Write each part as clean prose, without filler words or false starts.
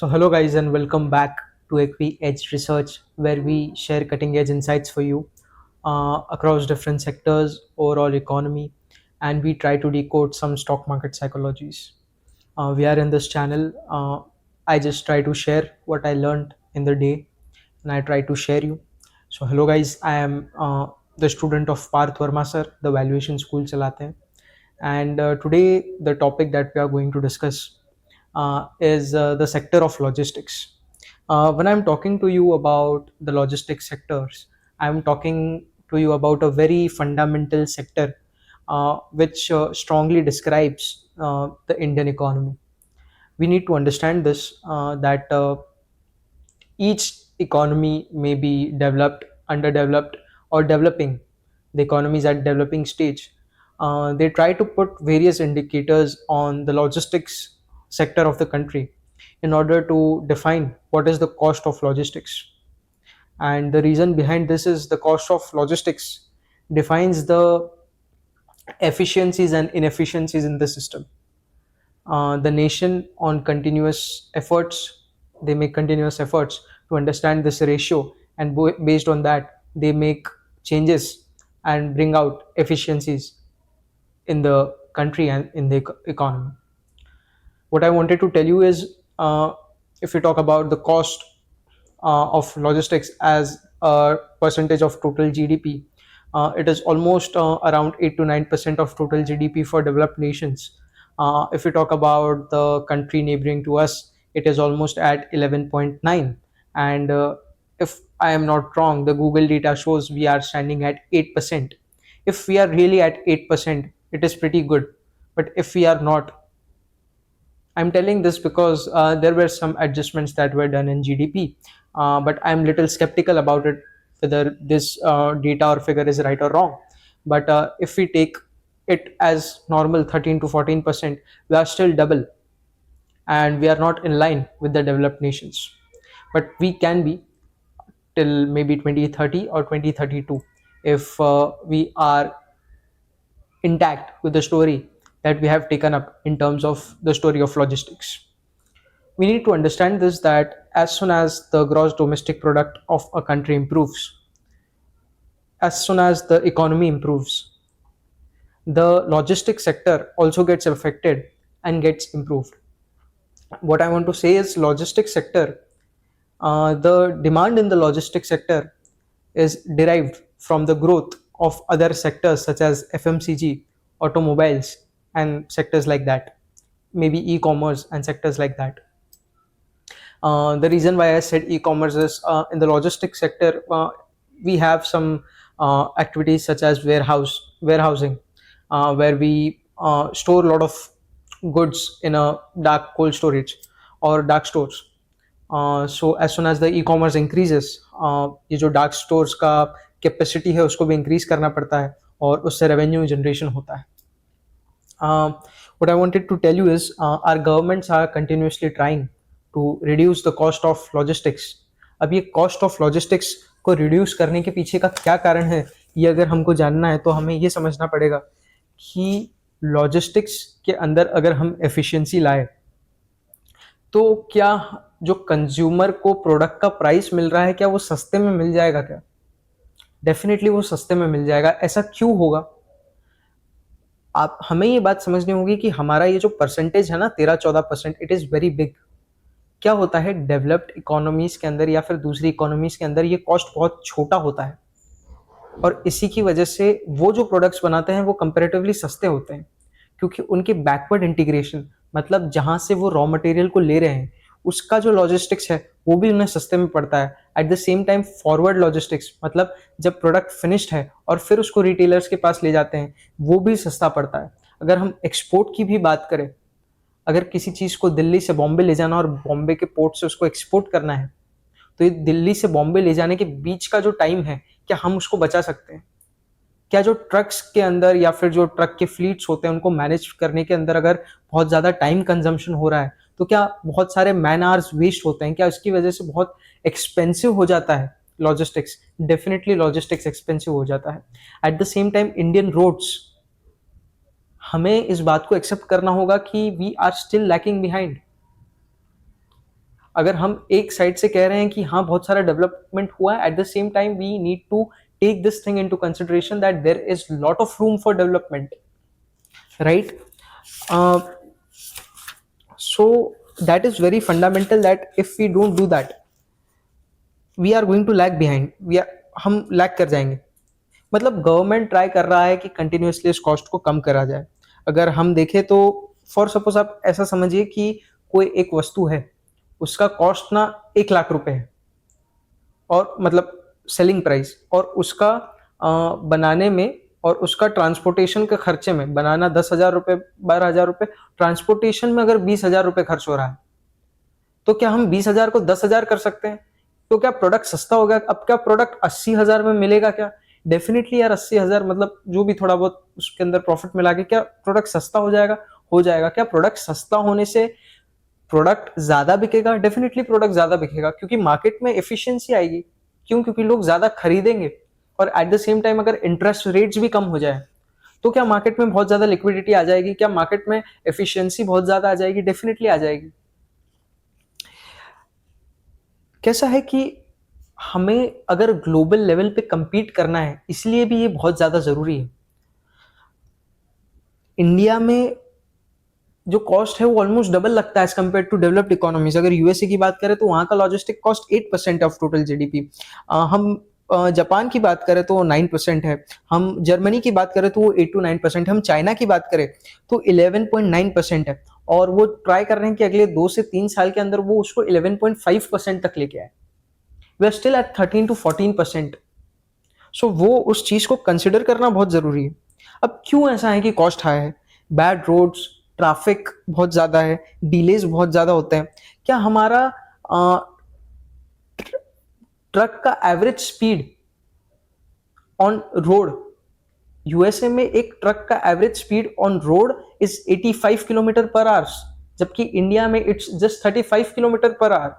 Hello guys, and welcome back to Equi Edge Research, where we share cutting edge insights for you across different sectors, overall economy, and we try to decode some stock market psychologies. We are in this channel. I just try to share what I learned in the day, and I try to share you. Hello guys, I am the student of Parth Verma sir, the valuation school चलाते हैं. And today, the topic that we are going to discuss is the sector of logistics. When I'm talking to you about the logistics sectors, I'm talking to you about a very fundamental sector which strongly describes the Indian economy. We need to understand this that each economy may be developed, underdeveloped, or developing. The economy is at developing stage. They try to put various indicators on the logistics sector of the country in order to define what is the cost of logistics. And the reason behind this is the cost of logistics defines the efficiencies and inefficiencies in the system. The nation on continuous efforts, they make continuous efforts to understand this ratio, and based on that they make changes and bring out efficiencies in the country and in the economy. What I wanted to tell you is, if we talk about the cost of logistics as a percentage of total GDP, it is almost around 8 to 9% of total GDP for developed nations. If we talk about the country neighboring to us, it is almost at 11.9. And if I am not wrong, the Google data shows we are standing at 8%. If we are really at 8%, it is pretty good. But if we are not, I'm telling this because there were some adjustments that were done in GDP, but I'm little skeptical about it whether this data or figure is right or wrong. But if we take it as normal 13 to 14%, we are still double, and we are not in line with the developed nations. But we can be till maybe 2030 or 2032 if we are intact with the story that we have taken up in terms of the story of logistics. We need to understand this, that as soon as the gross domestic product of a country improves, as soon as the economy improves, the logistics sector also gets affected and gets improved. What I want to say is, logistics sector, the demand in the logistics sector is derived from the growth of other sectors such as FMCG, automobiles, and sectors like that, maybe e-commerce and sectors like that. The reason why I said e-commerce is, in the logistics sector, we have some activities such as warehousing, where we store a lot of goods in a dark cold storage or dark stores. So as soon as the e-commerce increases, ये जो dark stores का capacity है उसको भी increase करना पड़ता है और उससे रेवेन्यू जनरेशन होता है. What I wanted to tell you is, our governments are continuously trying to reduce the cost of logistics. अब ये cost of logistics को reduce करने के पीछे का क्या कारण है, ये अगर हमको जानना है तो हमें ये समझना पड़ेगा कि logistics के अंदर अगर हम efficiency लाए तो क्या जो कंज्यूमर को प्रोडक्ट का प्राइस मिल रहा है क्या वो सस्ते में मिल जाएगा क्या? डेफिनेटली वो सस्ते में मिल जाएगा. ऐसा क्यों होगा? आप हमें ये बात समझनी होगी कि हमारा ये जो परसेंटेज है ना 13-14%, इट इज़ वेरी बिग. क्या होता है, डेवलप्ड इकोनॉमीज के अंदर या फिर दूसरी इकोनॉमीज के अंदर ये कॉस्ट बहुत छोटा होता है और इसी की वजह से वो जो प्रोडक्ट्स बनाते हैं वो कंपैरेटिवली सस्ते होते हैं, क्योंकि उनकी बैकवर्ड इंटीग्रेशन, मतलब जहां से वो रॉ मटेरियल को ले रहे हैं उसका जो लॉजिस्टिक्स है वो भी उन्हें सस्ते में पड़ता है. At the same time forward logistics, मतलब जब प्रोडक्ट फिनिश्ड है और फिर उसको रिटेलर्स के पास ले जाते हैं, वो भी सस्ता पड़ता है. अगर हम एक्सपोर्ट की भी बात करें, अगर किसी चीज़ को दिल्ली से बॉम्बे ले जाना और बॉम्बे के पोर्ट से उसको एक्सपोर्ट करना है, तो ये दिल्ली से बॉम्बे ले जाने के बीच का जो टाइम है, क्या हम उसको बचा सकते हैं? क्या जो ट्रक्स के अंदर या फिर जो ट्रक के फ्लीट्स होते हैं उनको मैनेज करने के अंदर अगर बहुत ज़्यादा टाइम कंजम्पशन हो रहा है, तो क्या बहुत सारे मैन आवर्स वेस्ट होते हैं? क्या इसकी वजह से बहुत एक्सपेंसिव हो जाता है लॉजिस्टिक्स? डेफिनेटली लॉजिस्टिक्स एक्सपेंसिव हो जाता है. At the same time Indian roads, हमें इस बात को एक्सेप्ट करना होगा कि we are still lacking behind. अगर हम एक साइड से कह रहे हैं कि हाँ बहुत सारा डेवलपमेंट हुआ है, at the same time we need to take this thing into consideration that there is lot of room for development, right? uh, so that is very fundamental that if we don't do that we are going to lag behind, हम lag कर जाएंगे। मतलब government try कर रहा है कि continuously इस cost को कम करा जाए। अगर हम देखें तो फॉर सपोज आप ऐसा समझिए कि कोई एक वस्तु है, उसका कॉस्ट ना 1 लाख रुपए है, और मतलब सेलिंग प्राइस, और उसका बनाने में और उसका ट्रांसपोर्टेशन के खर्चे में, बनाना 10,000 रुपये 12,000 रुपये, ट्रांसपोर्टेशन में अगर 20,000 रुपये खर्च हो रहा है, तो क्या हम 20,000 को 10,000 कर सकते हैं? तो क्या प्रोडक्ट सस्ता हो गया? अब क्या प्रोडक्ट 80,000 में मिलेगा क्या? डेफिनेटली यार 80,000 मतलब जो भी थोड़ा बहुत उसके अंदर प्रॉफिट मिला के क्या प्रोडक्ट सस्ता हो जाएगा? हो जाएगा। क्या प्रोडक्ट सस्ता होने से प्रोडक्ट ज्यादा बिकेगा? डेफिनेटली प्रोडक्ट ज्यादा बिकेगा, क्योंकि मार्केट में एफिशिएंसी आएगी। क्यों? क्योंकि लोग ज्यादा खरीदेंगे। और एट द सेम टाइम अगर इंटरेस्ट रेट्स भी कम हो जाए तो क्या मार्केट में बहुत ज्यादा लिक्विडिटी आ जाएगी? क्या मार्केट में एफिशिएंसी बहुत ज्यादा आ जाएगी? डेफिनेटली आ जाएगी। कैसा है कि हमें अगर ग्लोबल लेवल पे compete करना है, इसलिए भी ये बहुत ज्यादा जरूरी है। इंडिया में जो कॉस्ट है वो ऑलमोस्ट डबल लगता है as compare to developed economies. अगर यूएसए की बात करें तो वहां का logistic cost 8% of total GDP. हम जापान की बात करें तो 9% है, हम जर्मनी की बात करें तो वो 8 to 9%, हम चाइना की बात करें तो 11.9% है, और वो ट्राई कर रहे हैं कि अगले 2 से 3 साल के अंदर वो उसको 11.5% तक लेके आए। We are still at 13 to 14%। So वो उस चीज को कंसिडर करना बहुत जरूरी है। अब क्यों ऐसा है कि कॉस्ट हाई है? बैड रोड्स, ट्रैफिक बहुत ज्यादा है, डिलेज बहुत ज्यादा होते हैं। क्या हमारा ट्रक का average speed on road, USA में एक ट्रक का average speed on road is 85 kilometre per hour, जबकि इंडिया में it's just 35 kilometre per hour.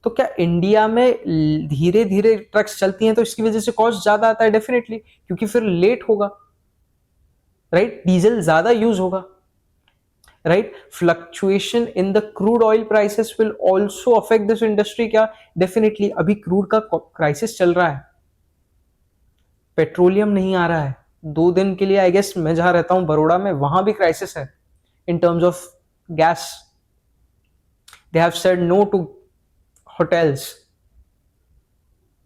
तो क्या इंडिया में धीरे धीरे ट्रक्स चलती हैं तो इसकी वजह से कॉस्ट ज्यादा आता है? डेफिनेटली, क्योंकि फिर लेट होगा, राइट? डीजल ज्यादा यूज होगा, right? Fluctuation in the crude oil prices will also affect this industry. क्या? डेफिनेटली। अभी क्रूड का क्राइसिस चल रहा है, पेट्रोलियम नहीं आ रहा है। 2 दिन के लिए आई गेस मैं जहां रहता हूं बड़ौदा में, वहां भी क्राइसिस है in terms of gas. They have said no to hotels,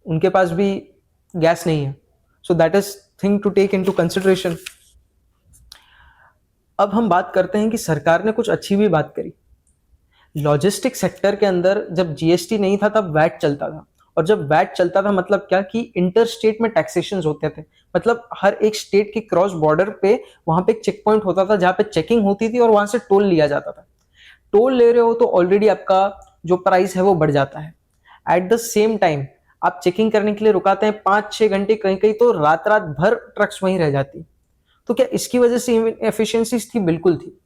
उनके पास भी गैस नहीं है। So that is thing to take into consideration. अब हम बात करते हैं कि सरकार ने कुछ अच्छी भी बात करी। लॉजिस्टिक सेक्टर के अंदर जब जीएसटी नहीं था तब वैट चलता था, और जब वैट चलता था मतलब क्या कि इंटर स्टेट में टैक्सेशन होते थे। मतलब हर एक स्टेट के क्रॉस बॉर्डर पे वहां पे एक चेक पॉइंट होता था जहां पे चेकिंग होती थी, और वहां से टोल लिया जाता था। टोल ले रहे हो तो ऑलरेडी आपका जो प्राइस है वो बढ़ जाता है। एट द सेम टाइम आप चेकिंग करने के लिए रुकाते हैं 5-6 घंटे, कहीं कहीं तो रात रात भर ट्रक्स वहीं रह जाती। तो क्या इसकी वजह से एफिशिएंसीज थी? बिल्कुल थी,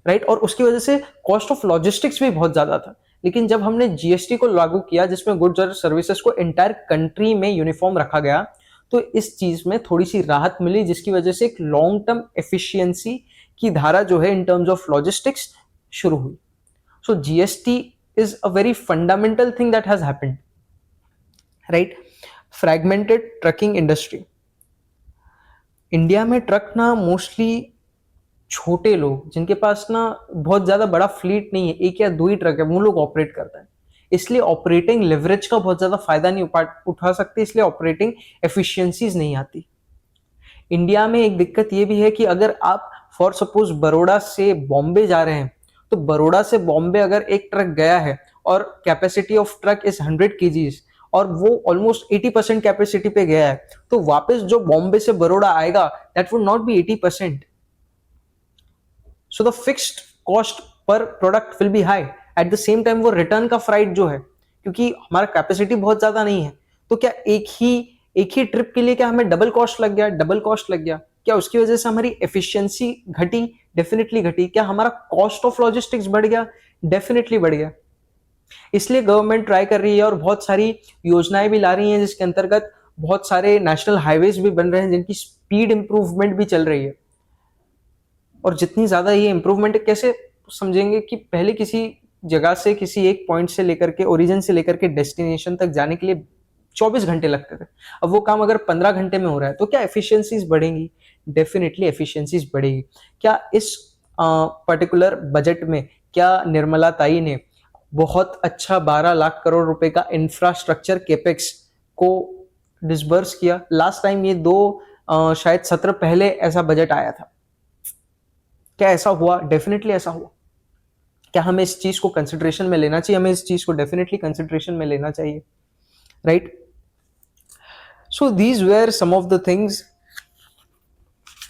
राइट? और उसकी वजह से कॉस्ट ऑफ लॉजिस्टिक्स भी बहुत ज्यादा था। लेकिन जब हमने जीएसटी को लागू किया, जिसमें गुड्स और सर्विसेज को एंटायर कंट्री में यूनिफॉर्म रखा गया, तो इस चीज में थोड़ी सी राहत मिली, जिसकी वजह से एक लॉन्ग टर्म एफिशिएंसी की धारा जो है इन टर्म्स ऑफ लॉजिस्टिक्स शुरू हुई। So GST is a very fundamental thing that has happened, right? Fragmented trucking industry. India में ट्रक ना मोस्टली छोटे लोग, जिनके पास ना बहुत ज्यादा बड़ा फ्लीट नहीं है, 1 या 2 ही ट्रक है, वो लोग ऑपरेट करता है। इसलिए ऑपरेटिंग लेवरेज का बहुत ज्यादा फायदा नहीं उठा सकते, इसलिए ऑपरेटिंग एफिशिएंसीज नहीं आती। इंडिया में एक दिक्कत ये भी है कि अगर आप फॉर सपोज बड़ौदा से बॉम्बे जा रहे हैं, तो बड़ौदा से बॉम्बे अगर एक ट्रक गया है और capacity of truck is 100 kgs, और वो ऑलमोस्ट 80% कैपेसिटी पे गया है, तो वापस जो बॉम्बे से बड़ौदा आएगा that would not be 80%। So the fixed cost per product will be high. Eight the same time वो रिटर्न का फ्राइट जो है, क्योंकि हमारा कैपेसिटी बहुत ज्यादा नहीं है, तो क्या एक ही ट्रिप के लिए क्या हमें डबल कॉस्ट लग गया? डबल कॉस्ट लग गया। क्या उसकी वजह से हमारी एफिशिएंसी घटी? डेफिनेटली घटी। क्या हमारा कॉस्ट ऑफ लॉजिस्टिक्स बढ़ गया? डेफिनेटली बढ़ गया। इसलिए गवर्नमेंट ट्राई कर रही है और बहुत सारी योजनाएं भी ला रही हैं, जिसके अंतर्गत बहुत सारे नेशनल हाईवेज भी बन रहे हैं, जिनकी स्पीड इंप्रूवमेंट भी चल रही है। और जितनी ज्यादा ये इंप्रूवमेंट, कैसे समझेंगे कि पहले किसी जगह से, किसी एक पॉइंट से लेकर के, ओरिजिन से लेकर के डेस्टिनेशन तक जाने के लिए 24 घंटे लगते थे। अब वो काम अगर 15 घंटे में हो रहा है तो क्या एफिशिएंसीज बढ़ेंगी? डेफिनेटली एफिशिएंसीज बढ़ेगी। क्या इस पर्टिकुलर बजट में क्या निर्मला ताई ने बहुत अच्छा 12 लाख करोड़ रुपए का इंफ्रास्ट्रक्चर केपेक्स को डिसबर्स किया? लास्ट टाइम ये शायद सत्र पहले ऐसा बजट आया था। क्या ऐसा हुआ? डेफिनेटली ऐसा हुआ। क्या हमें इस चीज को कंसिडरेशन में लेना चाहिए? हमें इस चीज को डेफिनेटली कंसिडरेशन में लेना चाहिए, right? So these were some of the things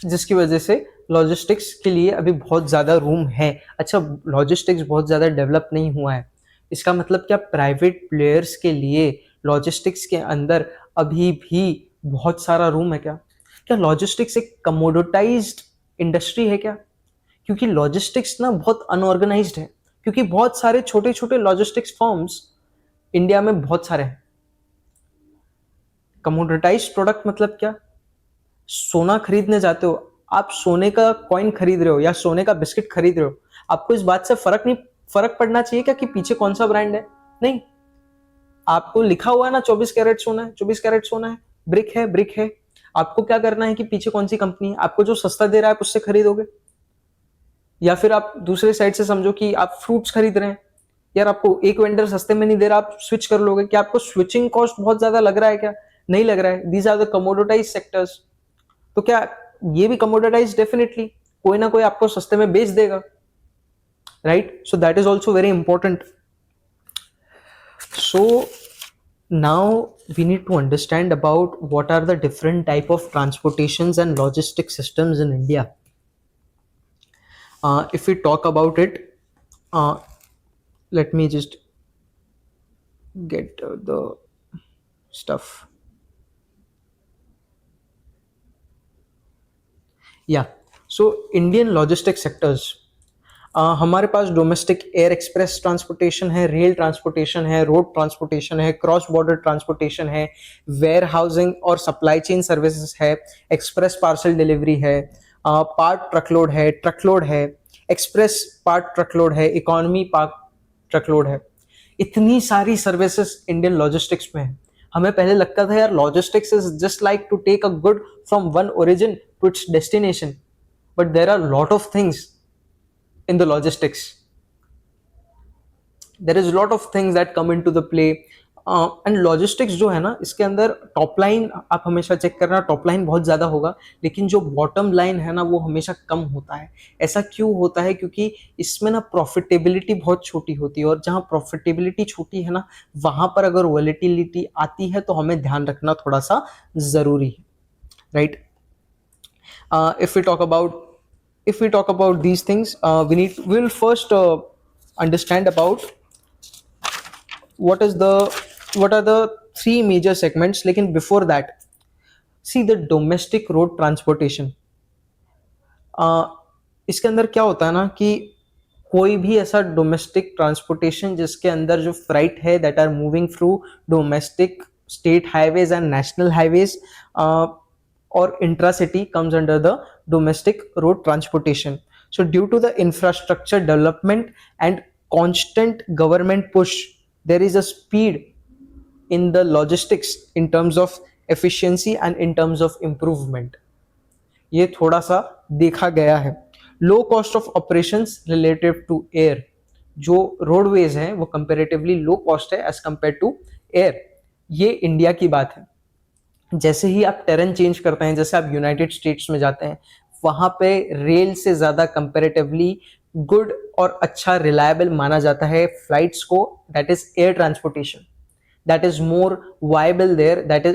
जिसकी वजह से लॉजिस्टिक्स के लिए अभी बहुत ज़्यादा रूम है। अच्छा, लॉजिस्टिक्स बहुत ज़्यादा डेवलप नहीं हुआ है, इसका मतलब क्या प्राइवेट प्लेयर्स के लिए लॉजिस्टिक्स के अंदर अभी भी बहुत सारा रूम है? क्या क्या लॉजिस्टिक्स एक कमोडिटाइज्ड इंडस्ट्री है क्या? क्योंकि लॉजिस्टिक्स ना बहुत अनऑर्गेनाइज्ड है, क्योंकि बहुत सारे छोटे छोटे लॉजिस्टिक्स फर्म्स इंडिया में बहुत सारे हैं। कमोडिटाइज्ड प्रोडक्ट मतलब क्या? सोना खरीदने जाते हो, आप सोने का कॉइन खरीद रहे हो या सोने का बिस्किट खरीद रहे हो, आपको इस बात से फर्क पड़ना चाहिए क्या कि पीछे कौन सा ब्रांड है? नहीं, आपको लिखा हुआ है ना 24 कैरेट सोना है, 24 कैरेट सोना है, ब्रिक है, ब्रिक है। आपको क्या करना है कि पीछे कौन सी कंपनी है, आपको जो सस्ता दे रहा है आप उससे खरीदोगे। या फिर आप दूसरे साइड से समझो कि आप फ्रूट्स खरीद रहे हैं, यार आपको एक वेंडर सस्ते में नहीं दे रहा, आप स्विच कर लोगे। क्या आपको स्विचिंग कॉस्ट बहुत ज्यादा लग रहा है? क्या नहीं लग रहा है? These are the commoditize sectors. तो क्या ये भी कमोडिटाइज? डेफिनेटली कोई ना कोई आपको सस्ते में बेच देगा, right? So that is also very important. So now we need to understand about what are the different type of transportations and logistic systems in India. If we talk about it, let me just get the stuff. या so Indian logistic sectors, हमारे पास domestic air express transportation है, rail transportation है, road transportation है, cross border transportation है, where housing और supply chain services है, express parcel delivery है, part ट्रकलोड है, एक्सप्रेस पार्ट ट्रकलोड है, इकोनॉमी पार्ट ट्रकलोड है। इतनी सारी सर्विसेज इंडियन लॉजिस्टिक्स में है। हमें पहले लगता था यार logistics is just like to take a good from one origin to its destination, but there are lot of things in the logistics. There is a lot of things that come into the play, and logistics जो है ना, इसके अंदर top line आप हमेशा check करना, top line बहुत ज़्यादा होगा, लेकिन जो बॉटम लाइन है ना वो हमेशा कम होता है। ऐसा क्यों होता है? क्योंकि इसमें ना प्रॉफिटेबिलिटी बहुत छोटी होती है, और जहाँ प्रॉफिटेबिलिटी छोटी है ना वहाँ पर अगर वॉलेटिलिटी आती है तो हमें ध्यान रखना थोड़ा सा ज़रूरी है, right? If we talk about these things, we'll first understand about what are the three major segments. लेकिन before that, see the domestic road transportation. इसके अंदर क्या होता है ना कि कोई भी ऐसा डोमेस्टिक ट्रांसपोर्टेशन जिसके अंदर जो फ्राइट है that are moving through domestic state highways and national highways or intra-city comes under the domestic road transportation. So due to the infrastructure development and constant government push, there is a speed in the logistics in terms of efficiency and in terms of improvement. ये थोड़ा सा देखा गया है। Low cost of operations relative to air, जो roadways हैं वो comparatively low cost है एज कंपेयर टू एयर। ये इंडिया की बात है। जैसे ही आप टेरेन चेंज करते हैं, जैसे आप यूनाइटेड स्टेट्स में जाते हैं, वहां पे रेल से ज्यादा कंपैरेटिवली गुड और अच्छा रिलायबल माना जाता है फ्लाइट्स को, that is air transportation, that is more viable there, that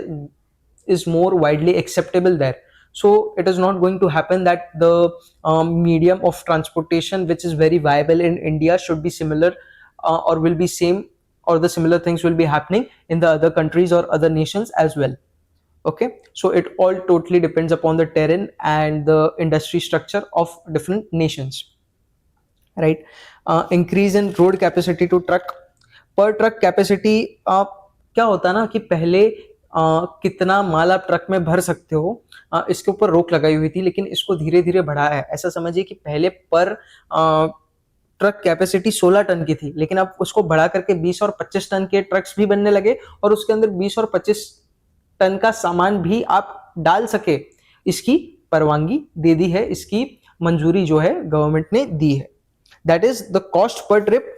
is more widely acceptable there. So it is not going to happen that the medium of transportation which is very viable in India should be similar or will be same, or the similar things will be happening in the other countries or other nations as well. Okay, so it all totally depends upon the terrain and the industry structure of different nations, right? Increase in road capacity to truck per truck capacity, क्या होता है ना कि पहले कितना माल आप truck में भर सकते हो इसके ऊपर रोक लगाई हुई थी, लेकिन इसको धीरे धीरे बढ़ाया है। ऐसा समझिए कि पहले पर ट्रक कैपेसिटी 16 टन की थी, लेकिन अब उसको बढ़ा करके 20 और 25 टन के ट्रक्स भी बनने लगे और उसके अंदर 20 और 25 टन का सामान भी आप डाल सके, इसकी परवानगी दे दी है, इसकी मंजूरी जो है गवर्नमेंट ने दी है। That is the cost per trip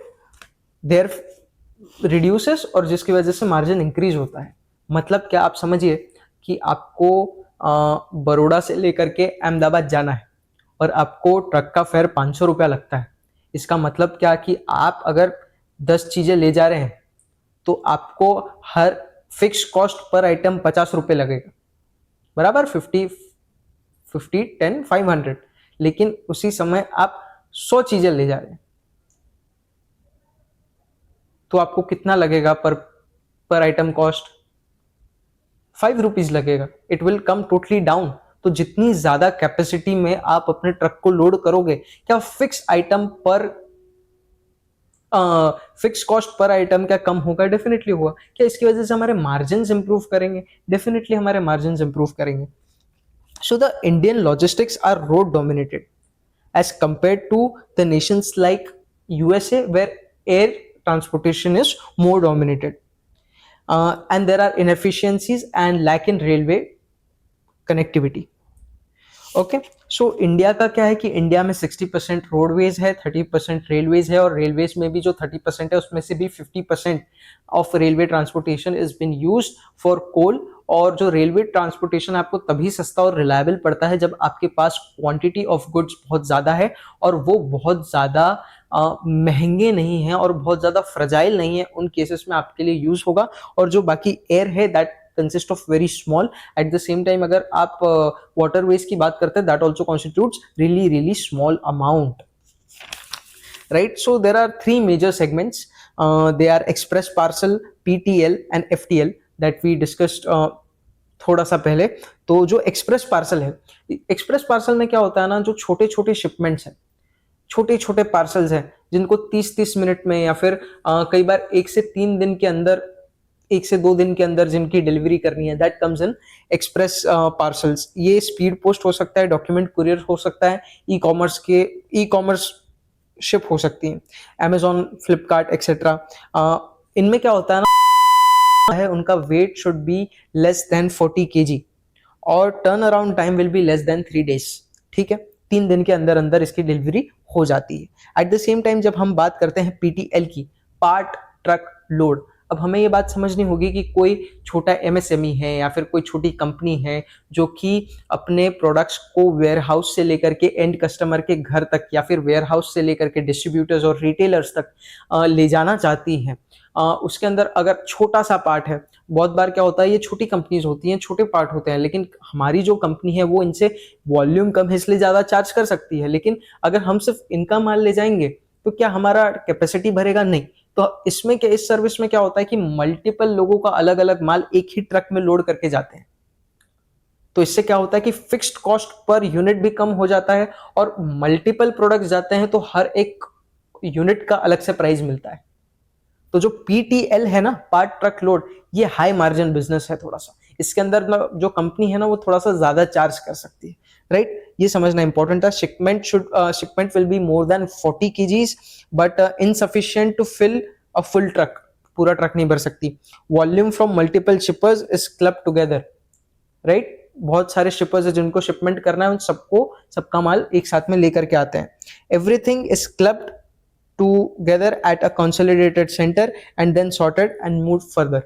there reduces, और जिसकी वजह से मार्जिन इंक्रीज होता है। मतलब क्या, आप समझिए कि आपको बड़ौदा से लेकर के अहमदाबाद जाना है और आपको ट्रक का फेयर 500 रुपया लगता है। इसका मतलब क्या कि आप अगर 10 चीजें ले जा रहे हैं तो आपको हर फिक्स कॉस्ट पर आइटम 50 रुपये लगेगा, बराबर 500। लेकिन उसी समय आप 100 चीजें ले जा रहे हैं तो आपको कितना लगेगा पर आइटम कॉस्ट? 5 रुपीज लगेगा। It will come totally down. तो जितनी ज्यादा कैपेसिटी में आप अपने ट्रक को लोड करोगे, क्या फिक्स आइटम पर फिक्स कॉस्ट पर आइटम क्या कम होगा? डेफिनेटली होगा। क्या इसकी वजह से हमारे मार्जिन इंप्रूव करेंगे? डेफिनेटली हमारे मार्जिन इंप्रूव करेंगे। So the Indian logistics are road dominated as compared to the nations like USA where air transportation is more dominated, and there are inefficiencies and lack in railway connectivity. Okay, so India का क्या है कि India में 60% roadways है, 30% railways है, और railways में भी जो 30% है उसमें से भी 50% of railway transportation is been used for coal. और जो रेलवे ट्रांसपोर्टेशन आपको तभी सस्ता और रिलायबल पड़ता है जब आपके पास क्वांटिटी ऑफ गुड्स बहुत ज़्यादा है और वो बहुत ज़्यादा महंगे नहीं हैं और बहुत ज़्यादा फ्रजाइल नहीं है। उन केसेस में आपके लिए यूज होगा। और जो बाकी एयर है that consist of very small. At the same time अगर आप वाटरवेज की बात करते हैं that also constitutes really small amount, right? So there are 3 major segments. They are express parcel, PTL and FTL that we discussed थोड़ा सा पहले। तो जो एक्सप्रेस पार्सल है, एक्सप्रेस पार्सल में क्या होता है ना, जो छोटे छोटे शिपमेंट्स हैं, छोटे छोटे पार्सल्स हैं जिनको 30-30 मिनट में या फिर कई बार 1 से 3 दिन के अंदर, 1 से 2 दिन के अंदर जिनकी डिलीवरी करनी है, that comes Inn Express parcels. ये स्पीड पोस्ट हो सकता है, डॉक्यूमेंट कुरियर हो सकता है, ई कॉमर्स शिप हो सकती है, Amazon, फ्लिपकार्ट एक्सेट्रा। इनमें क्या होता है ना, है उनका weight should be less than 40 kg और turn around time will be less than 3 days। ठीक है, 3 दिन के अंदर अंदर इसकी डिलीवरी हो जाती है। एट द सेम टाइम जब हम बात करते हैं PTL की, पार्ट ट्रक लोड, अब हमें ये बात समझनी होगी कि कोई छोटा MSME है या फिर कोई छोटी कंपनी है जो कि अपने प्रोडक्ट्स को वेयरहाउस से लेकर के एंड कस्टमर के घर तक या फिर वेयरहाउस से लेकर के डिस्ट्रीब्यूटर्स और रिटेलर्स तक ले जाना चाहती हैं। उसके अंदर अगर छोटा सा पार्ट है, बहुत बार क्या होता है, ये छोटी कंपनीज होती हैं, छोटे पार्ट होते हैं, लेकिन हमारी जो कंपनी है वो इनसे वॉल्यूम कम है इसलिए ज़्यादा चार्ज कर सकती है। लेकिन अगर हम सिर्फ इनका माल ले जाएंगे तो क्या हमारा कैपेसिटी भरेगा? नहीं। तो इसमें क्या, इस सर्विस में क्या होता है कि मल्टीपल लोगों का अलग अलग माल एक ही ट्रक में लोड करके जाते हैं। तो इससे क्या होता है कि फिक्स्ड कॉस्ट पर यूनिट भी कम हो जाता है और मल्टीपल प्रोडक्ट्स जाते हैं तो हर एक यूनिट का अलग से प्राइस मिलता है। तो जो PTL है ना, पार्ट ट्रक लोड, ये हाई मार्जिन बिजनेस है थोड़ा सा। इसके अंदर जो कंपनी है ना वो थोड़ा सा ज्यादा चार्ज कर सकती है, राइट? ये समझना इंपॉर्टेंट है। Shipment will be more than 40 kgs but insufficient to fill a full truck. पूरा ट्रक नहीं भर सकती। Volume from multiple shippers is club together, right? बहुत सारे शिपर्स है जिनको शिपमेंट करना है, उन सबका माल एक साथ में लेकर के आते हैं। Everything is clubbed together at a consolidated center and then sorted and moved further।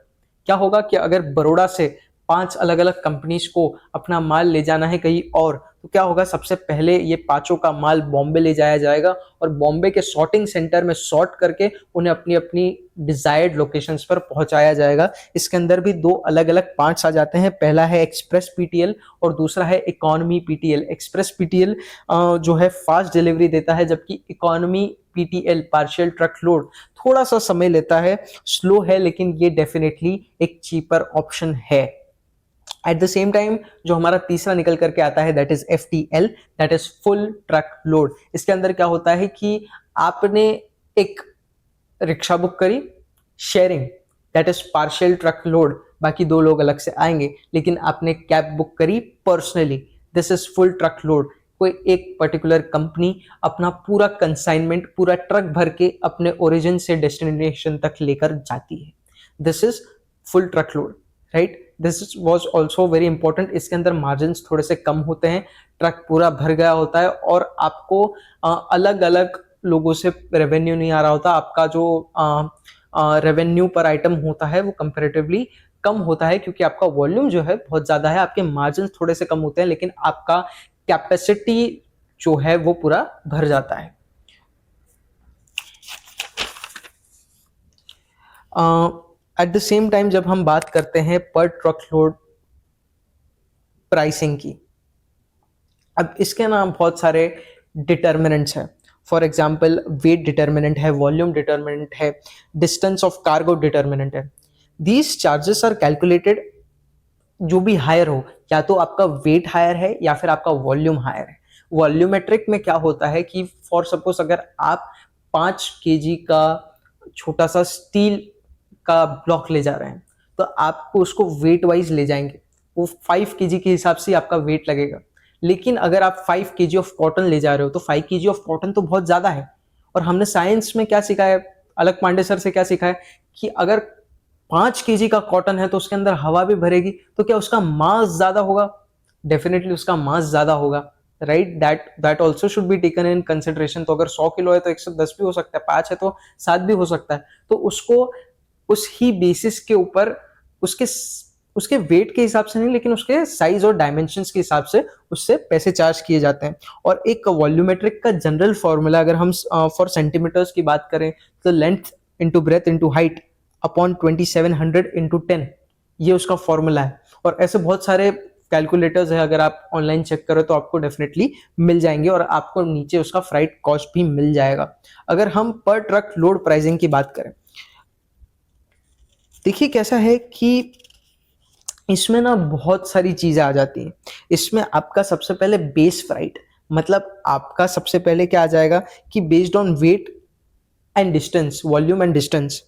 क्या होगा कि अगर बड़ौदा से 5 अलग अलग कंपनीज को अपना माल ले जाना है कहीं और, तो क्या होगा, सबसे पहले ये 5 का माल बॉम्बे ले जाया जाएगा और बॉम्बे के सॉर्टिंग सेंटर में सॉर्ट करके उन्हें अपनी अपनी डिजायर्ड लोकेशंस पर पहुंचाया जाएगा। इसके अंदर भी 2 अलग अलग पार्ट्स आ जाते हैं। पहला है एक्सप्रेस PTL और दूसरा है इकोनॉमी PTL। एक्सप्रेस PTL जो है फास्ट डिलीवरी देता है, जबकि economy PTL partial truck load थोड़ा सा समय लेता है, स्लो है, लेकिन ये डेफिनेटली एक चीपर ऑप्शन है। एट द सेम टाइम जो हमारा तीसरा निकल करके आता है that is FTL, that is full truck load. इसके अंदर क्या होता है कि आपने एक रिक्शा बुक करी, sharing, that is partial truck load, बाकी 2 लोग अलग से आएंगे। लेकिन आपने कैब बुक करी personally, this is full truck load. कोई एक पर्टिकुलर कंपनी अपना पूरा कंसाइनमेंट पूरा ट्रक भर के अपने ओरिजिन से डेस्टिनेशन तक लेकर जाती है. This is full truck load, right. This was also very important. इसके अंदर मार्जिन थोड़े से कम होते हैं, ट्रक पूरा भर गया होता है और आपको अलग अलग लोगों से रेवेन्यू नहीं आ रहा होता. आपका जो रेवेन्यू पर आइटम होता है वो कंपेरेटिवली कम होता है क्योंकि आपका वॉल्यूम जो है बहुत ज्यादा है, आपके मार्जिन थोड़े से कम होते हैं, लेकिन आपका कैपेसिटी जो है वो पूरा भर जाता है. एट द सेम टाइम जब हम बात करते हैं पर ट्रक लोड प्राइसिंग की, अब इसके ना बहुत सारे डिटर्मिनेंट्स हैं. फॉर एग्जाम्पल वेट डिटर्मिनेंट है, वॉल्यूम डिटर्मिनेंट है, डिस्टेंस ऑफ कार्गो डिटर्मिनेंट है. दीज चार्जेस आर कैलकुलेटेड जो भी हायर हो, या तो आपका वेट हायर है या फिर आपका वॉल्यूम हायर है. वॉल्यूमेट्रिक में क्या होता है कि फॉर सपोज अगर आप 5 kg का छोटा सा स्टील का ब्लॉक ले जा रहे हैं तो आपको उसको वेट वाइज ले जाएंगे, वो 5 kg के हिसाब से आपका वेट लगेगा. लेकिन अगर आप 5 kg ऑफ कॉटन ले जा रहे हो तो 5 kg ऑफ कॉटन तो बहुत ज्यादा है. और हमने साइंस में क्या सीखा है, अलक पांडे सर से क्या सीखा है कि अगर 5 kg का कॉटन है तो उसके अंदर हवा भी भरेगी तो क्या उसका मास ज्यादा होगा? डेफिनेटली उसका मास ज्यादा होगा, right. That also should be taken in consideration. तो अगर 100 किलो है तो 110 भी हो सकता है, 5 है तो 7 भी हो सकता है. तो उसको उस ही बेसिस के ऊपर उसके उसके वेट के हिसाब से नहीं, लेकिन उसके साइज और डायमेंशंस के हिसाब से उससे पैसे चार्ज किए जाते हैं. और एक वॉल्यूमेट्रिक का जनरल फॉर्मूला अगर हम फॉर सेंटीमीटर्स की बात करें तो length into breadth into height upon 2700 into 10, ये उसका फॉर्मूला है. और ऐसे बहुत सारे कैलकुलेटर्स है, अगर आप ऑनलाइन चेक करो तो आपको डेफिनेटली मिल जाएंगे और आपको नीचे उसका फ्राइट कॉस्ट भी मिल जाएगा. अगर हम पर ट्रक लोड प्राइसिंग की बात करें, देखिए कैसा है कि इसमें ना बहुत सारी चीजें आ जाती हैं. इसमें आपका सबसे पहले बेस फ्राइट, मतलब आपका सबसे पहले क्या आ जाएगा कि based on weight and distance, volume and distance,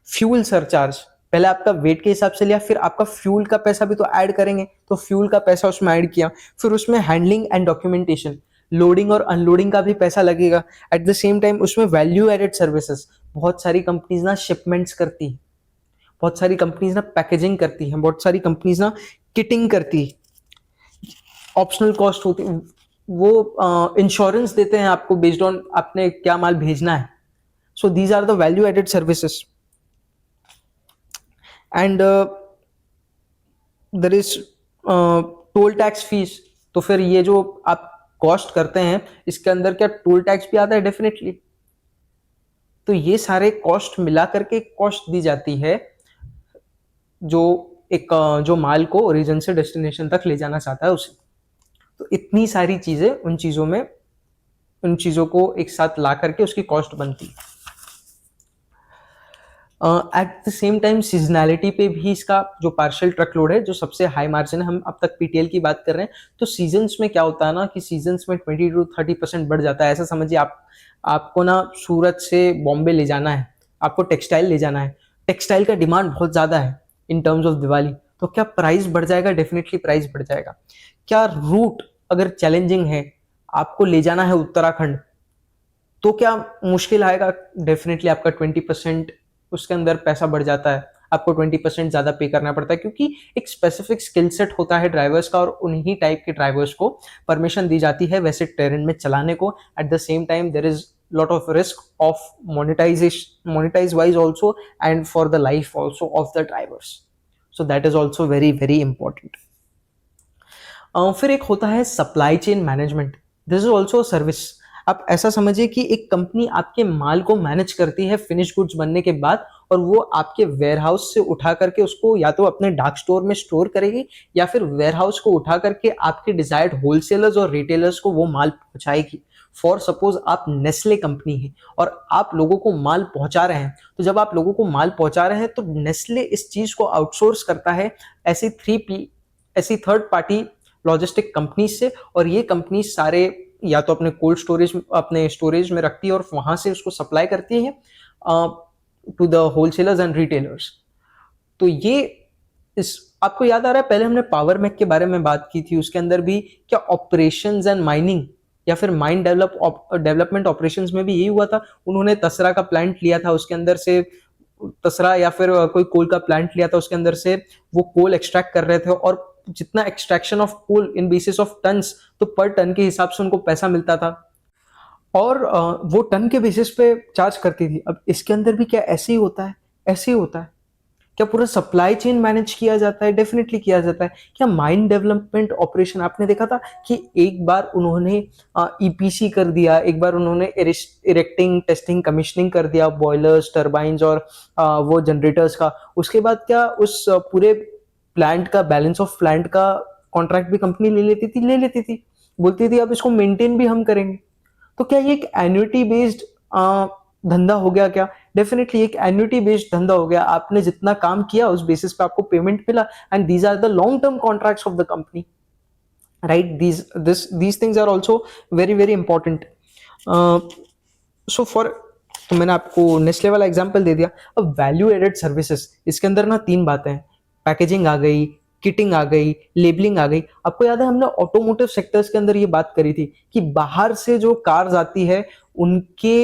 fuel surcharge पहले आपका वेट के हिसाब से लिया, फिर आपका फ्यूल का पैसा भी तो ऐड करेंगे, तो फ्यूल का पैसा उसमें ऐड किया, फिर उसमें हैंडलिंग एंड डॉक्यूमेंटेशन, लोडिंग और अनलोडिंग का भी पैसा लगेगा. एट द सेम टाइम उसमें वैल्यू एडेड सर्विसेज, बहुत सारी कंपनीज ना शिपमेंट्स करती है, बहुत सारी कंपनीज ना पैकेजिंग करती हैं, बहुत सारी कंपनीज ना किटिंग करती है, ऑप्शनल कॉस्ट होती है, वो इंश्योरेंस देते हैं आपको बेस्ड ऑन आपने क्या माल भेजना है. So these are the value added services. And there is toll tax fees. तो फिर ये जो आप कॉस्ट करते हैं इसके अंदर क्या टोल टैक्स भी आता है? डेफिनेटली. तो ये सारे कॉस्ट मिला करके कॉस्ट दी जाती है जो एक जो माल को ओरिजिन से डेस्टिनेशन तक ले जाना चाहता है उसे. तो इतनी सारी चीजें उन चीजों को एक साथ ला करके उसकी कॉस्ट बनती है. At the same time seasonality पे भी इसका जो पार्शियल ट्रक लोड है जो सबसे हाई मार्जिन है, हम अब तक पीटीएल की बात कर रहे हैं, तो सीजन्स में क्या होता है ना कि सीजन्स में 20 to 30% बढ़ जाता है. ऐसा समझिए आपको ना सूरत से बॉम्बे ले जाना है, आपको टेक्सटाइल ले जाना है, टेक्सटाइल का डिमांड बहुत ज्यादा है इन टर्म्स ऑफ दिवाली, तो क्या प्राइस बढ़ जाएगा? डेफिनेटली प्राइस बढ़ जाएगा. क्या रूट अगर चैलेंजिंग है, आपको ले जाना है उत्तराखंड, तो क्या मुश्किल आएगा? डेफिनेटली आपका 20% उसके अंदर पैसा बढ़ जाता है, आपको 20% ज्यादा पे करना पड़ता है क्योंकि एक स्पेसिफिक स्किल सेट होता है ड्राइवर्स का और उन्हीं टाइप के ड्राइवर्स को परमिशन दी जाती है वैसे टेरेन में चलाने को. At the same time there is lot of risk of monetize wise also and for the life also of the drivers, so that is also very very important. फिर एक होता है supply chain management. This is also service. आप ऐसा समझिए कि एक company आपके माल को मैनेज करती है फिनिश गुड्स बनने के बाद और वो आपके वेयरहाउस से उठा करके उसको या तो अपने डार्क स्टोर में स्टोर करेगी या फिर वेयरहाउस को उठा करके आपके डिजायर्ड होलसेलर्स और रिटेलर्स को वो माल पहुंचाएगी. फॉर सपोज आप नेस्ले कंपनी है और आप लोगों को माल पहुंचा रहे हैं, तो जब आप लोगों को माल पहुंचा रहे हैं तो नेस्ले इस चीज को आउटसोर्स करता है ऐसी थर्ड पार्टी लॉजिस्टिक कंपनी से, और ये कंपनी सारे या तो अपने स्टोरेज में रखती है और वहां से उसको सप्लाई करती है to the wholesalers and retailers. तो ये आपको याद आ रहा है पहले हमने पावर मैक के बारे में बात की थी, उसके अंदर भी क्या ऑपरेशंस एंड माइनिंग या फिर माइन डेवलपमेंट ऑपरेशंस में भी यही हुआ था। उन्होंने तसरा का प्लांट लिया था, उसके अंदर से तसरा या फिर कोई कोल का प्लांट लिया था, उसके अंदर से वो कोल एक्सट्रैक्ट कर रहे थे, और जितना extraction of coal in basis of tons, तो पर टन के हिसाब से उनको पैसा मिलता था, और वो टन के बेसिस पे चार्ज करती थी। अब इसके अंदर भी क्या ऐसे ही होता है? ऐसे ही होता है। क्या पूरा सप्लाई चेन मैनेज किया जाता है? डेफिनेटली किया जाता है। क्या माइन डेवलपमेंट ऑपरेशन आपने देखा था कि एक बार उन्होंने ईपीसी कर दिया, एक बार उन्होंने इरेक्टिंग टेस्टिंग कमीशनिंग कर दिया बॉयलर्स टरबाइंस और वो जनरेटर्स का, उसके बाद क्या उस पूरे प्लांट का बैलेंस ऑफ प्लांट का कॉन्ट्रैक्ट भी कंपनी ले लेती थी, बोलती थी अब इसको मेंटेन भी हम करेंगे। तो क्या ये एक एन्युटी बेस्ड धंधा हो गया क्या? डेफिनेटली एक एन्युटी बेस्ड धंधा हो गया। आपने जितना काम किया उस बेसिस पे आपको पेमेंट मिला, and these are the long term contracts of the company, right? these things are also very very important. So for, तो मैंने आपको नेस्ले वाला एग्जांपल दे दिया। अब वैल्यू एडेड सर्विसेज, इसके अंदर ना तीन बातें हैं। पैकेजिंग आ गई, किटिंग आ गई, लेबलिंग आ गई। आपको याद है हमने ऑटोमोटिव सेक्टर्स के अंदर ये बात करी थी कि बाहर से जो कार्स आती है उनके,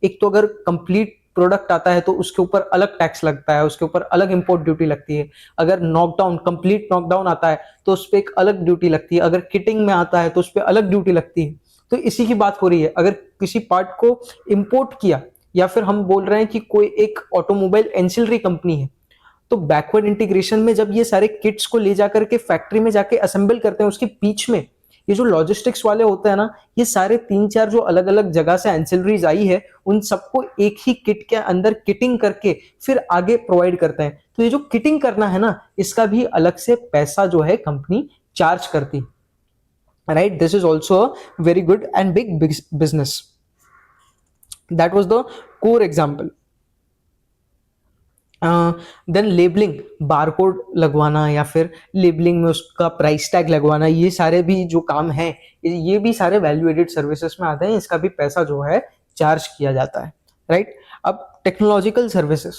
एक तो अगर कंप्लीट प्रोडक्ट आता है तो उसके ऊपर अलग टैक्स लगता है, उसके ऊपर अलग इंपोर्ट ड्यूटी लगती है। अगर नॉकडाउन, कंप्लीट नॉकडाउन आता है तो उस पर एक अलग ड्यूटी लगती है। अगर किटिंग में आता है तो उस पर अलग ड्यूटी लगती है। तो इसी की बात हो रही है। अगर किसी पार्ट को इंपोर्ट किया, या फिर हम बोल रहे हैं कि कोई एक ऑटोमोबाइल एंसिलरी कंपनी है, तो बैकवर्ड इंटीग्रेशन में जब ये सारे किट्स को ले जाकर के फैक्ट्री में जाके असेंबल करते हैं, उसके बीच में ये जो लॉजिस्टिक्स वाले होते हैं ना, ये सारे तीन चार जो अलग अलग जगह से एंसिलरीज आई है, उन सबको एक ही किट के अंदर किटिंग करके फिर आगे प्रोवाइड करते हैं। तो ये जो किटिंग करना है ना, इसका भी अलग से पैसा जो है कंपनी चार्ज करती है, right? This is also a very good and big business. That was the core example. Then labelling, barcode लगवाना या फिर लेबलिंग में उसका प्राइस टैग लगवाना, ये सारे भी जो काम है, ये भी सारे वैल्यू एडेड सर्विसेज में आते हैं। इसका भी पैसा जो है चार्ज किया जाता है, राइट? अब technological services,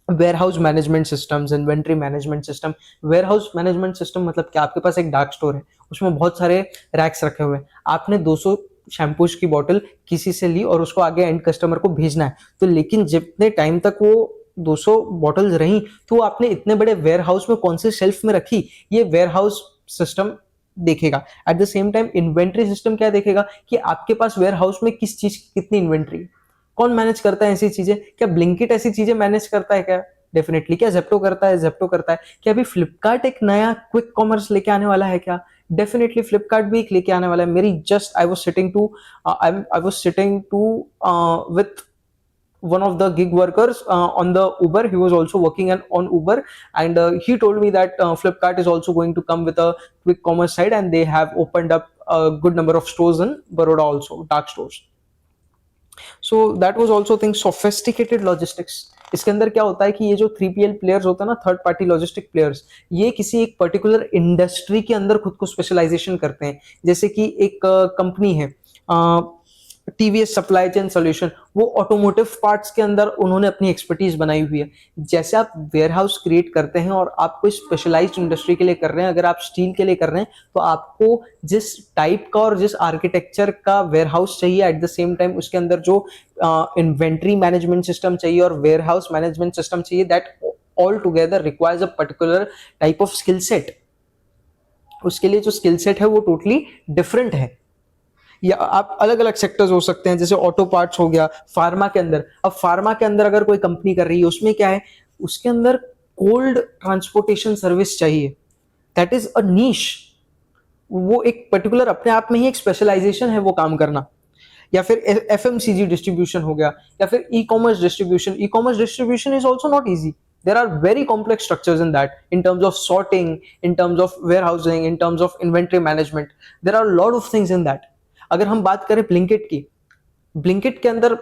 warehouse management systems, inventory management system. Warehouse management system मतलब क्या? आपके पास एक डार्क स्टोर है, उसमें बहुत सारे रैक्स रखे हुए हैं, आपने 200 शैम्पूज की बोतल किसी से ली और उसको आगे एंड कस्टमर को भेजना है, तो लेकिन जितने टाइम तक वो 200 बॉटल्स रही, तो आपने इतने बड़े वेयर हाउस में कौन से शेल्फ में रखी, ये वेयर हाउस सिस्टम देखेगा। Eight the same time inventory system क्या देखेगा कि आपके पास वेयर हाउस में किस चीज की कितनी इन्वेंट्री है। कौन मैनेज करता है ऐसी चीजें? क्या ब्लिंकिट ऐसी चीजें मैनेज करता है क्या? डेफिनेटली। क्या जेप्टो करता है? जेप्टो करता है। क्या अभी फ्लिपकार्ट एक नया क्विक कॉमर्स लेके आने वाला है क्या? डेफिनेटली फ्लिपकार्ट भी एक लेके आने वाला है। मेरी just I was sitting to with one of the gig workers on the Uber. He was also working on Uber, and he told me that Flipkart is also going to come with a quick commerce side, and they have opened up a good number of stores in Baroda also, dark stores. So that was also thing, sophisticated logistics. इसके अंदर क्या होता है कि ये जो 3PL players होते हैं ना, थर्ड पार्टी लॉजिस्टिक प्लेयर्स, ये किसी एक पर्टिकुलर इंडस्ट्री के अंदर खुद को स्पेशलाइजेशन करते हैं। जैसे कि एक कंपनी है टीवीएस सप्लाई चेन सॉल्यूशन, वो ऑटोमोटिव पार्ट्स के अंदर उन्होंने अपनी एक्सपर्टीज बनाई हुई है। जैसे आप वेयर हाउस क्रिएट करते हैं और आप कोई स्पेशलाइज्ड इंडस्ट्री के लिए कर रहे हैं, अगर आप स्टील के लिए कर रहे हैं, तो आपको जिस टाइप का और जिस आर्किटेक्चर का वेयर हाउस चाहिए, एट द सेम टाइम उसके अंदर जो इन्वेंट्री मैनेजमेंट सिस्टम चाहिए और वेयर हाउस मैनेजमेंट सिस्टम चाहिए, that all together requires a particular type of skill set. उसके लिए जो स्किल सेट है वो टोटली डिफरेंट है। या आप अलग अलग सेक्टर्स हो सकते हैं, जैसे ऑटो पार्ट्स हो गया, फार्मा के अंदर। अब फार्मा के अंदर अगर कोई कंपनी कर रही है, उसमें क्या है, उसके अंदर कोल्ड ट्रांसपोर्टेशन सर्विस चाहिए, दैट इज अ नीश। वो एक पर्टिकुलर अपने आप में ही एक स्पेशलाइजेशन है वो काम करना। या फिर एफएमसीजी डिस्ट्रीब्यूशन हो गया, या फिर e commerce distribution. E commerce distribution is also not easy. There are very complex structures in that, in terms of sorting, in terms of warehousing, in terms of inventory management. There are a lot of things in that. अगर हम बात करें Blinkit की, Blinkit के अंदर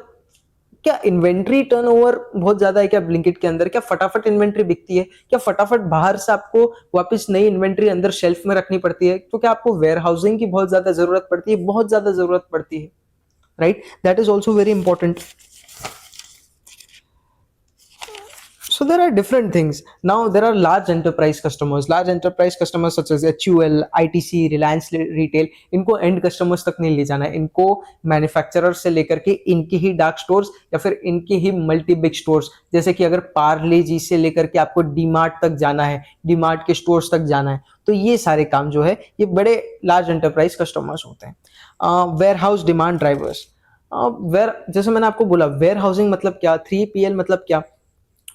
क्या inventory turnover बहुत ज्यादा है क्या? ब्लिंकिट के अंदर क्या फटाफट इन्वेंट्री बिकती है? क्या फटाफट बाहर से आपको वापस नई इन्वेंट्री अंदर शेल्फ में रखनी पड़ती है? तो क्या आपको वेयर हाउसिंग की बहुत ज्यादा जरूरत पड़ती है? बहुत ज्यादा जरूरत पड़ती है, right? That is also very important. So there are different things. Now there are large enterprise customers. Large enterprise customers such as HUL, ITC, Reliance Retail. इनको end customers तक नहीं ले जाना है. इनको manufacturer से लेकर के इनके ही dark stores या फिर इनके ही multi big stores, जैसे कि अगर पार्ले जी से लेकर के आपको डीमार्ट तक जाना है, डीमार्ट के स्टोर्स तक जाना है, तो ये सारे काम जो है ये बड़े लार्ज एंटरप्राइज कस्टमर्स होते हैं. Warehouse demand drivers. Where, जैसे मैंने आपको बोला, वेयर हाउसिंग मतलब क्या, 3PL मतलब क्या,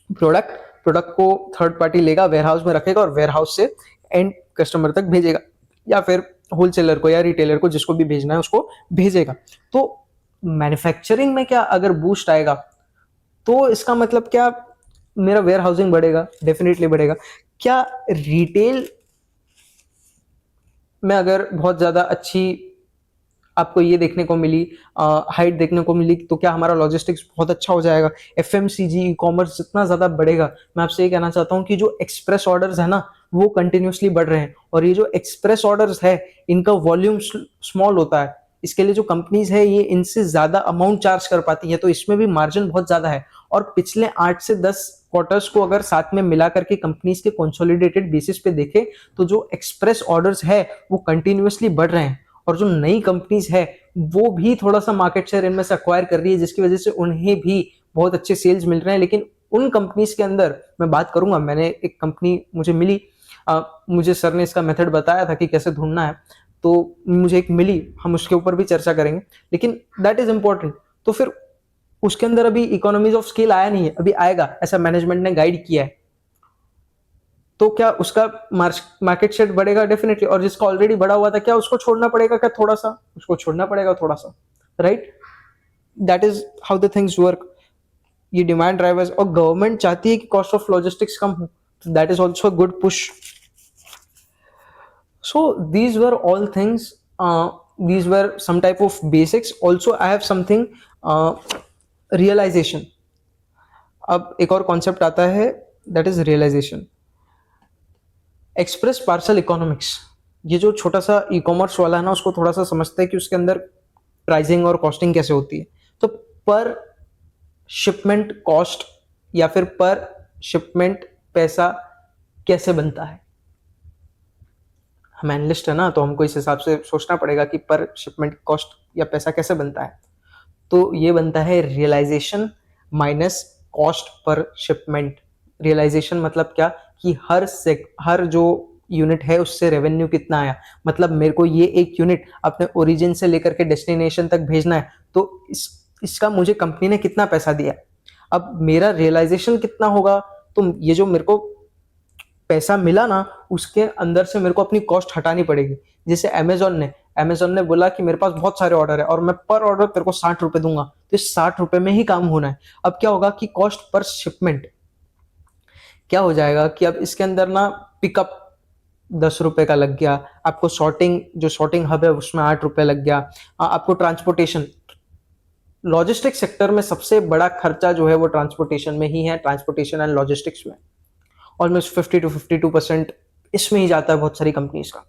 प्रोडक्ट प्रोडक्ट को थर्ड पार्टी लेगा, वेयर हाउस में रखेगा और वेयर हाउस से एंड कस्टमर तक भेजेगा, या फिर होलसेलर को या रिटेलर को, जिसको भी भेजना है उसको भेजेगा. तो मैन्युफैक्चरिंग में क्या अगर बूस्ट आएगा तो इसका मतलब क्या, मेरा वेयर हाउसिंग बढ़ेगा, डेफिनेटली बढ़ेगा. क्या रिटेल में अगर बहुत ज्यादा अच्छी आपको ये देखने को मिली, हाइट देखने को मिली, तो क्या हमारा लॉजिस्टिक्स बहुत अच्छा हो जाएगा. FMCG ई कॉमर्स जितना ज्यादा बढ़ेगा, मैं आपसे ये कहना चाहता हूँ कि जो एक्सप्रेस ऑर्डर्स है ना वो कंटिन्यूसली बढ़ रहे हैं, और ये जो एक्सप्रेस ऑर्डर्स है इनका वॉल्यूम स्मॉल होता है. इसके लिए जो कंपनीज है ये इनसे ज्यादा अमाउंट चार्ज कर पाती है, तो इसमें भी मार्जिन बहुत ज्यादा है. और पिछले 8 से 10 क्वार्टर्स को अगर साथ में मिला करके कंपनीज के कंसोलिडेटेड बेसिस पे देखें तो जो एक्सप्रेस ऑर्डर्स है वो कंटिन्यूसली बढ़ रहे हैं, और जो नई कंपनीज है वो भी थोड़ा सा मार्केट शेयर इनमें से अक्वायर कर रही है, जिसकी वजह से उन्हें भी बहुत अच्छे सेल्स मिल रहे हैं. लेकिन उन कंपनीज के अंदर मैं बात करूंगा, मैंने एक कंपनी मुझे मिली, मुझे सर ने इसका मेथड बताया था कि कैसे ढूंढना है, तो मुझे एक मिली, हम उसके ऊपर भी चर्चा करेंगे, लेकिन दैट इज इंपॉर्टेंट. तो फिर उसके अंदर अभी इकोनॉमीज ऑफ स्केल आया नहीं है, अभी आएगा, ऐसा मैनेजमेंट ने गाइड किया है. तो क्या उसका मार्केट शेयर बढ़ेगा, डेफिनेटली. और जिसका ऑलरेडी बढ़ा हुआ था क्या उसको छोड़ना पड़ेगा, क्या थोड़ा सा उसको छोड़ना पड़ेगा, थोड़ा सा, right. That is how the things work. ये डिमांड ड्राइवर्स, और गवर्नमेंट चाहती है कि कॉस्ट ऑफ लॉजिस्टिक्स कम हो, that is also good push. So these were all things, these were some type of basics. Also I have something, realization. अब एक और concept आता है, that is realisation. Express parcel economics. ये जो छोटा सा ई कॉमर्स वाला है ना, उसको थोड़ा सा समझते हैं कि उसके अंदर प्राइसिंग और कॉस्टिंग कैसे होती है. तो पर शिपमेंट कॉस्ट या फिर पर शिपमेंट पैसा कैसे बनता है. हम एनालिस्ट है ना, तो हमको इस हिसाब से सोचना पड़ेगा कि पर शिपमेंट कॉस्ट या पैसा कैसे बनता है. तो ये बनता है realisation minus cost per shipment. Realisation मतलब क्या, कि हर जो यूनिट है उससे रेवेन्यू कितना आया. मतलब मेरे को ये एक यूनिट अपने ओरिजिन से लेकर के डेस्टिनेशन तक भेजना है, तो इसका मुझे कंपनी ने कितना पैसा दिया. अब मेरा रियलाइजेशन कितना होगा, तो ये जो मेरे को पैसा मिला ना, उसके अंदर से मेरे को अपनी कॉस्ट हटानी पड़ेगी. जैसे अमेजोन ने बोला कि मेरे पास बहुत सारे ऑर्डर है और मैं पर ऑर्डर तेरे को 60 रुपए दूंगा, तो इस 60 रुपए में ही काम होना है. अब क्या होगा कि कॉस्ट पर शिपमेंट क्या हो जाएगा, कि अब इसके अंदर ना पिकअप 10 रुपए का लग गया, आपको जो सॉर्टिंग हब है उसमें 8 रुपए लग गया, आपको ट्रांसपोर्टेशन, लॉजिस्टिक्स सेक्टर में सबसे बड़ा खर्चा जो है वो ट्रांसपोर्टेशन में ही है, ट्रांसपोर्टेशन एंड लॉजिस्टिक्स में. ऑलमोस्ट 50 to 52% इसमें ही जाता है बहुत सारी कंपनीज का,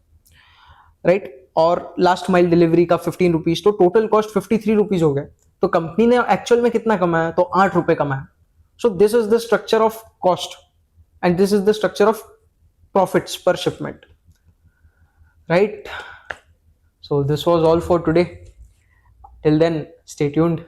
राइट. और लास्ट माइल डिलीवरी का 15 रुपीज, तो टोटल कॉस्ट 53 रुपीज हो गए. तो कंपनी ने एक्चुअल में कितना कमाया, तो 8 रुपए कमाया. So this is the structure of cost and this is the structure of profits per shipment, right. So this was all for today. Till then, stay tuned.